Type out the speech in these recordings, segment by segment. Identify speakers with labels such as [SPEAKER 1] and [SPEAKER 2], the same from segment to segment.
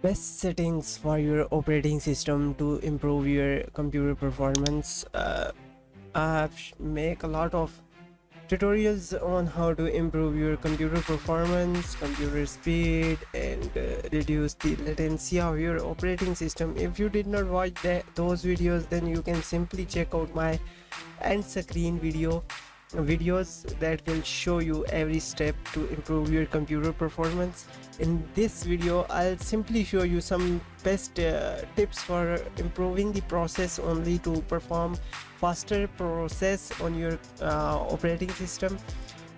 [SPEAKER 1] best settings for your operating system to improve your computer performance. I make a lot of tutorials on how to improve your computer performance, computer speed, and reduce the latency of your operating system. If you did not watch those videos, then you can simply check out my end screen videos that will show you every step to improve your computer performance. In this video, I'll simply show you some best tips for improving the process only to perform faster process on your operating system.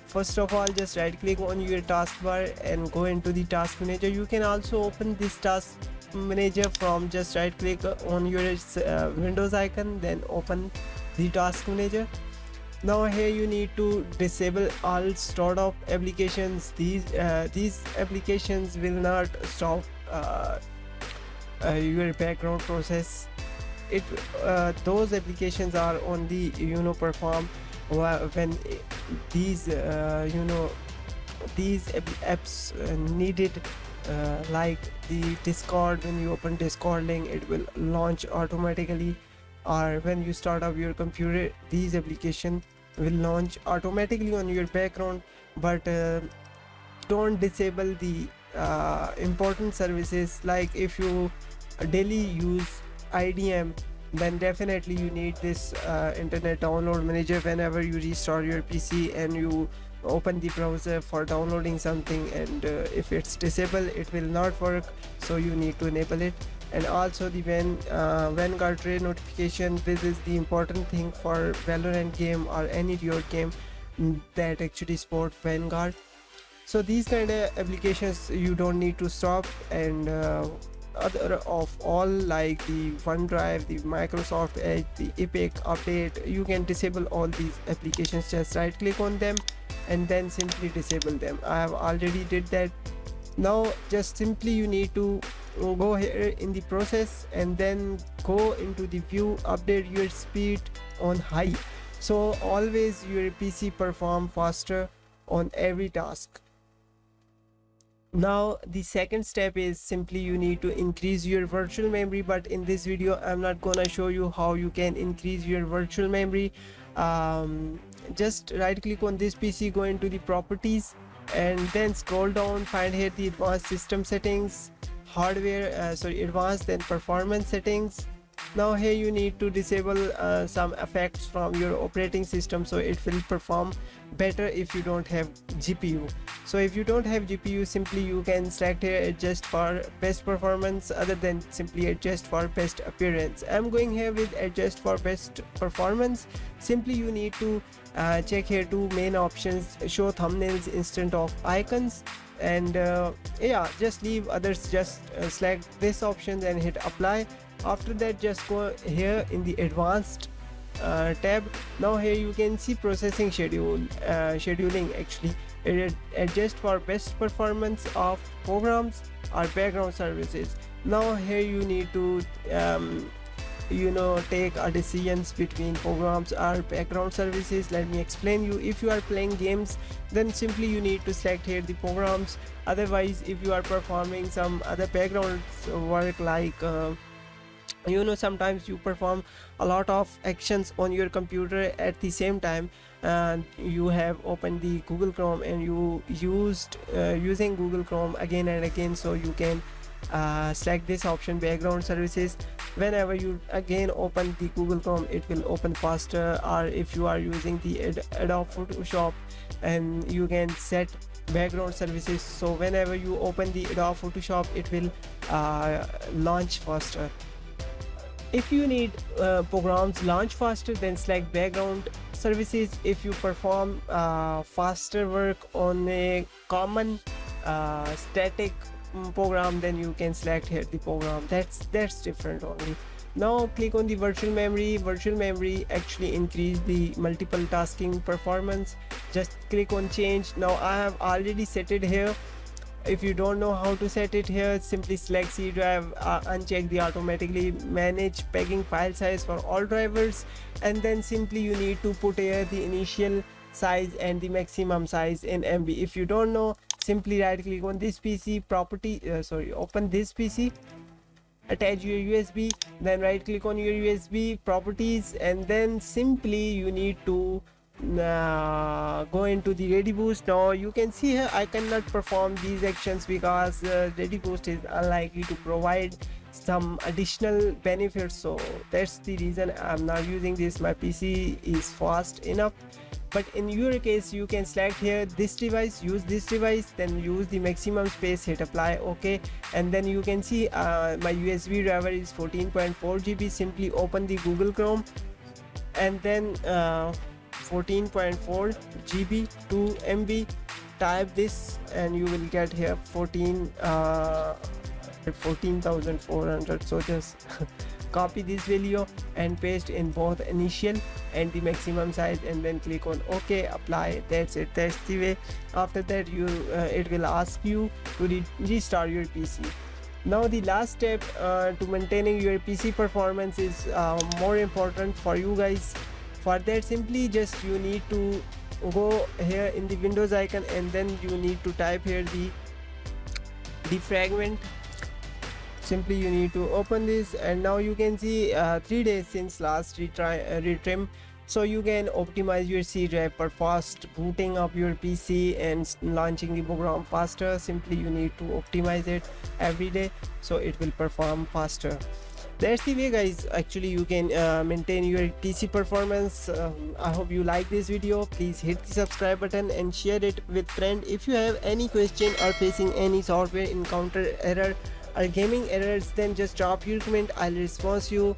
[SPEAKER 1] First of all, just right click on your taskbar and go into the task manager. You can also open this task manager from just right click on your Windows icon, then open the task manager. Now here you need to disable all stored up applications. These applications will not stop your background process. Those applications are only perform when these these apps needed, like the Discord. When you open Discord link, it will launch automatically, or when you start up your computer, these applications will launch automatically on your background. But don't disable the important services. Like if you daily use IDM, then definitely you need this internet download manager whenever you restart your PC and you open the browser for downloading something, and if it's disabled, it will not work, so you need to enable it. And also the Vanguard Raid notification. This is the important thing for Valorant game or any Riot game that actually support Vanguard. So these kind of applications you don't need to stop. And other of all, like the OneDrive, the Microsoft Edge, the Epic update, you can disable all these applications. Just right click on them and then simply disable them. I have already did that. Now just simply you need to go here in the process and then go into the view, update your speed on high, so always your PC perform faster on every task. Now the second step is simply you need to increase your virtual memory, but in this video I'm not gonna show you how you can increase your virtual memory. Just right click on this PC, go into the properties, and then scroll down, find here the advanced system settings, hardware, advanced, then performance settings. Now here you need to disable some effects from your operating system, so it will perform better if you don't have GPU. So if you don't have GPU, simply you can select here adjust for best performance, other than simply adjust for best appearance. I'm going here with adjust for best performance. Simply you need to check here two main options, show thumbnails instead of icons, and yeah, just leave others. Just select this option and hit apply. After that, just go here in the advanced tab. Now here you can see processing scheduling. Actually, it adjust for best performance of programs or background services. Now here you need to take a decisions between programs or background services. Let me explain you. If you are playing games, then simply you need to select here the programs. Otherwise, if you are performing some other background work, like sometimes you perform a lot of actions on your computer at the same time, and you have opened the Google Chrome and you using Google Chrome again and again, so you can select this option, background services. Whenever you again open the Google Chrome, it will open faster. Or if you are using the Adobe Photoshop, and you can set background services, so whenever you open the Adobe Photoshop, it will launch faster. If you need programs launch faster, then select background services. If you perform faster work on a common static program, then you can select here the program. That's different only. Now click on the virtual memory. Virtual memory actually increase the multiple tasking performance. Just click on change. Now I have already set it here. If you don't know how to set it here, simply select C drive, uncheck the automatically manage pegging file size for all drivers, and then simply you need to put here the initial size and the maximum size in MB. If you don't know, simply right click on this PC property, open this PC, attach your USB, then right click on your USB properties, and then simply you need to go into the Ready Boost. Now you can see here I cannot perform these actions because Ready Boost is unlikely to provide some additional benefits, so that's the reason I'm not using this. My PC is fast enough. But in your case, you can select here this device, use this device, then use the maximum space, hit apply, okay, and then you can see my USB driver is 14.4 GB. Simply open the Google Chrome and then 14.4 GB 2 MB, type this and you will get here 14,400. so just copy this value and paste in both initial and the maximum size, and then click on OK, apply. That's it, that's the way. After that you it will ask you to restart your PC. Now the last step to maintaining your PC performance is more important for you guys. For that, simply just you need to go here in the Windows icon, and then you need to type here the defragment. Simply you need to open this, and now you can see 3 days since last retrim, so you can optimize your C drive for fast booting up your PC and launching the program faster. Simply you need to optimize it every day so it will perform faster. That's the way, guys. Actually you can maintain your PC performance. I hope you like this video. Please hit the subscribe button and share it with friend. If you have any question or facing any software encounter error or gaming errors, then just drop your comment, I'll respond to you,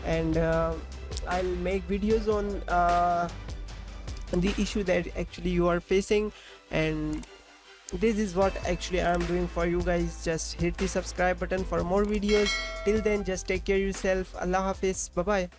[SPEAKER 1] and I'll make videos on the issue that actually you are facing. And this is what actually I'm doing for you guys. Just hit the subscribe button for more videos. Till then, just take care of yourself. Allah Hafiz. Bye bye.